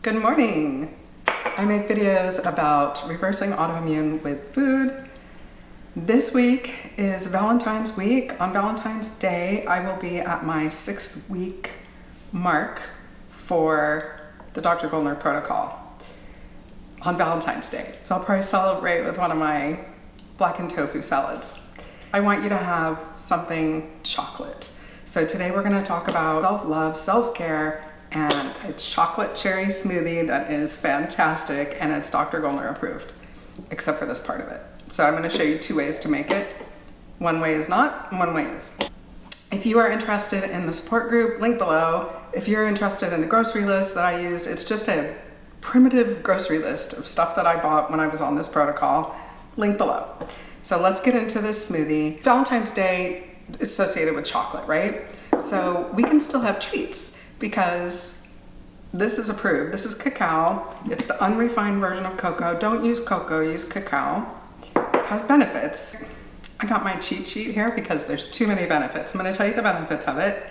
Good morning. I make videos about reversing autoimmune with food. This week is Valentine's week. On Valentine's Day, I will be at my 6th week mark for the Dr. Goldner protocol on Valentine's Day. So I'll probably celebrate with one of my blackened tofu salads. I want you to have something chocolate. So today we're going to talk about self-love, self-care, and a chocolate cherry smoothie that is fantastic, and it's Dr. Goldner approved, except for this part of it. So I'm going to show you 2 ways to make it. One way is not, one way is. If you are interested in the support group, link below. If you're interested in the grocery list that I used, it's just a primitive grocery list of stuff that I bought when I was on this protocol, link below. So let's get into this smoothie. Valentine's Day is associated with chocolate, right? So we can still have treats, because this is approved. This is cacao. It's the unrefined version of cocoa. Don't use cocoa, use cacao. It has benefits. I got my cheat sheet here because there's too many benefits. I'm going to tell you the benefits of it,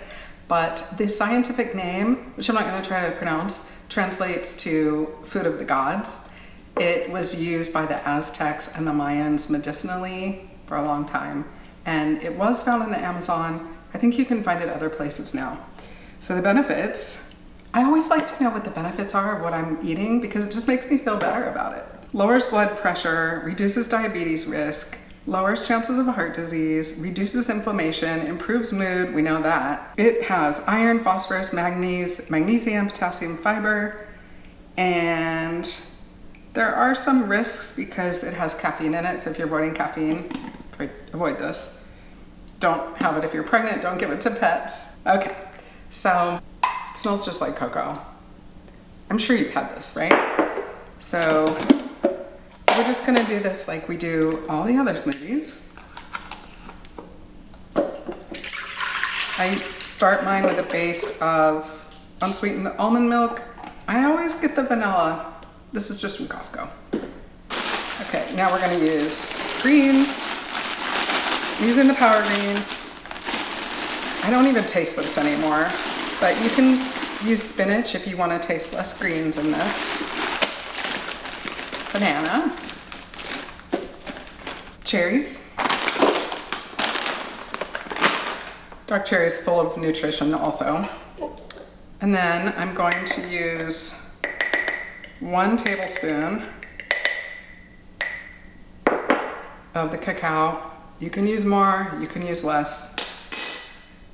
but the scientific name, which I'm not going to try to pronounce, translates to food of the gods. It was used by the Aztecs and the Mayans medicinally for a long time, and it was found in the Amazon. I think you can find it other places now. So the benefits, I always like to know what the benefits are of what I'm eating because it just makes me feel better about it. Lowers blood pressure, reduces diabetes risk, lowers chances of heart disease, reduces inflammation, improves mood, we know that. It has iron, phosphorus, magnesium, potassium, fiber, and there are some risks because it has caffeine in it, so if you're avoiding caffeine, avoid this. Don't have it if you're pregnant, don't give it to pets. Okay. So it smells just like cocoa. I'm sure you've had this, right? So we're just gonna do this like we do all the other smoothies. I start mine with a base of unsweetened almond milk. I always get the vanilla. This is just from Costco. Okay, now we're gonna use greens. I'm using the power greens. I don't even taste this anymore, but you can use spinach if you want to taste less greens in this. Banana. Cherries. Dark cherry is full of nutrition also. And then I'm going to use 1 tablespoon of the cacao. You can use more, you can use less.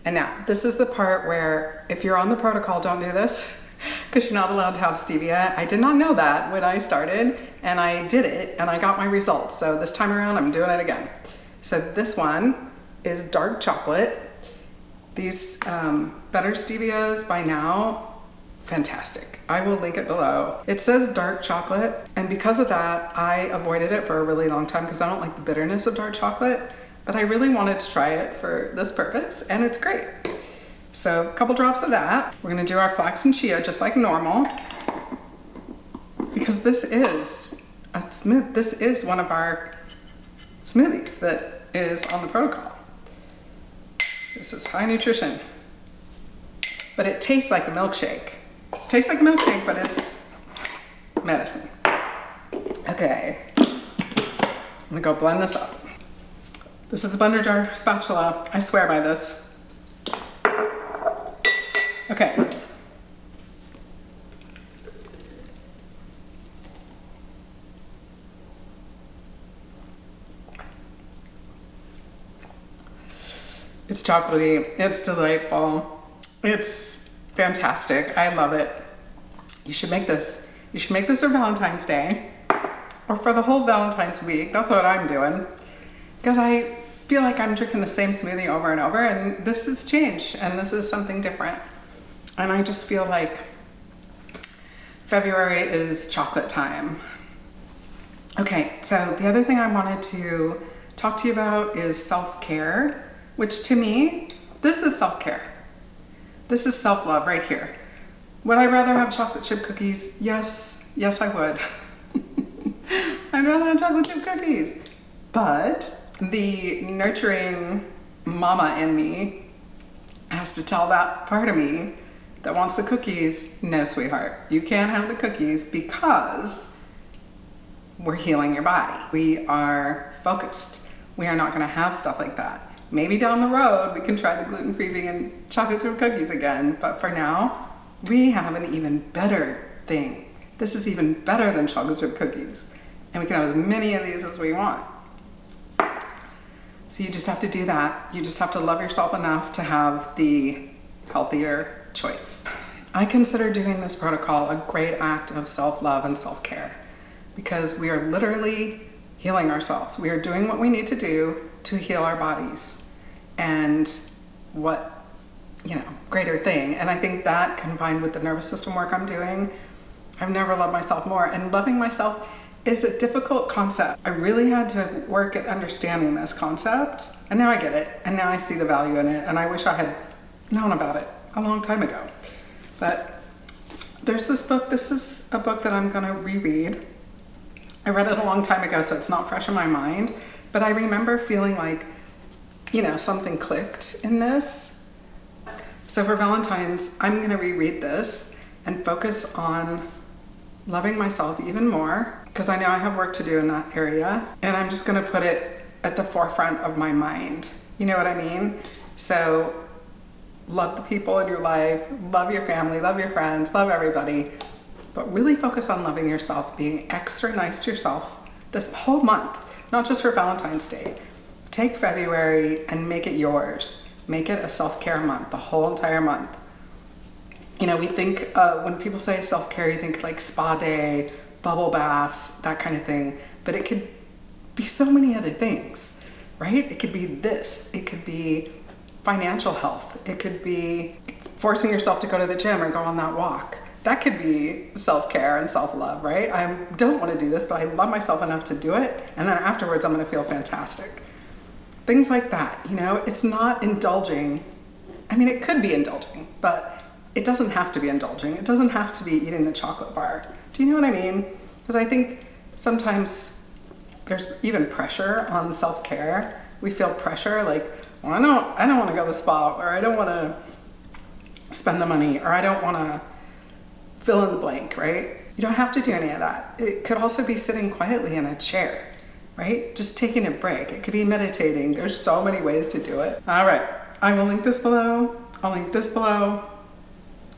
And now, this is the part where if you're on the protocol, don't do this because you're not allowed to have stevia. I did not know that when I started, and I did it and I got my results. So this time around, I'm doing it again. So this one is dark chocolate. These better stevias by now, fantastic. I will link it below. It says dark chocolate, and because of that, I avoided it for a really long time because I don't like the bitterness of dark chocolate. But I really wanted to try it for this purpose, and it's great. So a couple drops of that. We're gonna do our flax and chia just like normal, because this is one of our smoothies that is on the protocol. This is high nutrition, but it tastes like a milkshake. It tastes like a milkshake, but it's medicine. Okay, I'm gonna go blend this up. This is the blender jar spatula. I swear by this. Okay. It's chocolatey. It's delightful. It's fantastic. I love it. You should make this. You should make this for Valentine's Day or for the whole Valentine's week. That's what I'm doing. Because I feel like I'm drinking the same smoothie over and over, and this has changed, and this is something different. And I just feel like February is chocolate time. Okay, so the other thing I wanted to talk to you about is self-care, which to me, this is self-care. This is self-love right here. Would I rather have chocolate chip cookies? Yes, I would. I'd rather have chocolate chip cookies. But the nurturing mama in me has to tell that part of me that wants the cookies, no, sweetheart. You can't have the cookies because we're healing your body. We are focused. We are not gonna have stuff like that. Maybe down the road, we can try the gluten-free vegan chocolate chip cookies again, but for now, we have an even better thing. This is even better than chocolate chip cookies. And we can have as many of these as we want. So you just have to do that. You just have to love yourself enough to have the healthier choice. I consider doing this protocol a great act of self-love and self-care because we are literally healing ourselves. We are doing what we need to do to heal our bodies. And what, greater thing. And I think that combined with the nervous system work I'm doing, I've never loved myself more. And loving myself is a difficult concept. I really had to work at understanding this concept, and now I get it, and now I see the value in it, and I wish I had known about it a long time ago. But there's this book. This is a book that I'm gonna reread. I read it a long time ago, so it's not fresh in my mind, but I remember feeling like, something clicked in this. So for Valentine's, I'm gonna reread this and focus on loving myself even more, because I know I have work to do in that area, and I'm just gonna put it at the forefront of my mind. You know what I mean? So love the people in your life, love your family, love your friends, love everybody, but really focus on loving yourself, being extra nice to yourself this whole month, not just for Valentine's Day. Take February and make it yours. Make it a self-care month, the whole entire month. We think, when people say self-care, you think like spa day, bubble baths, that kind of thing, but it could be so many other things, right? It could be this, it could be financial health, it could be forcing yourself to go to the gym or go on that walk. That could be self-care and self-love, right? I don't want to do this, but I love myself enough to do it, and then afterwards I'm going to feel fantastic. Things like that, it's not indulging. I mean, it could be indulging, but it doesn't have to be indulging. It doesn't have to be eating the chocolate bar. Do you know what I mean? Because I think sometimes there's even pressure on self-care. We feel pressure like, well, I don't want to go to the spa, or I don't want to spend the money, or I don't want to fill in the blank, right? You don't have to do any of that. It could also be sitting quietly in a chair, right? Just taking a break. It could be meditating. There's so many ways to do it. All right, I will link this below. I'll link this below.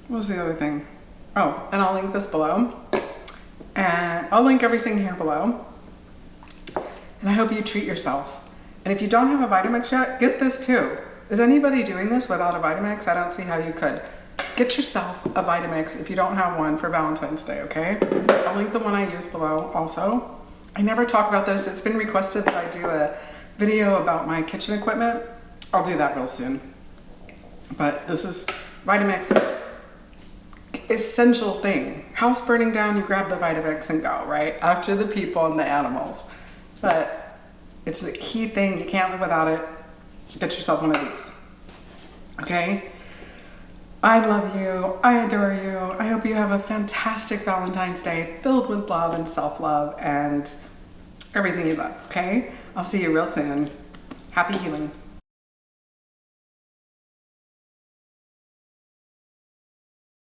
What was the other thing? Oh, and I'll link this below. And I'll link everything here below. And I hope you treat yourself. And if you don't have a Vitamix yet, get this too. Is anybody doing this without a Vitamix? I don't see how you could. Get yourself a Vitamix if you don't have one for Valentine's Day, okay? I'll link the one I use below also. I never talk about this. It's been requested that I do a video about my kitchen equipment. I'll do that real soon. But this is Vitamix. Essential thing. House burning down, you grab the Vitamix and go, right? After the people and the animals. But it's the key thing. You can't live without it. Get yourself one of these. Okay? I love you. I adore you. I hope you have a fantastic Valentine's Day filled with love and self-love and everything you love, okay? I'll see you real soon. Happy healing.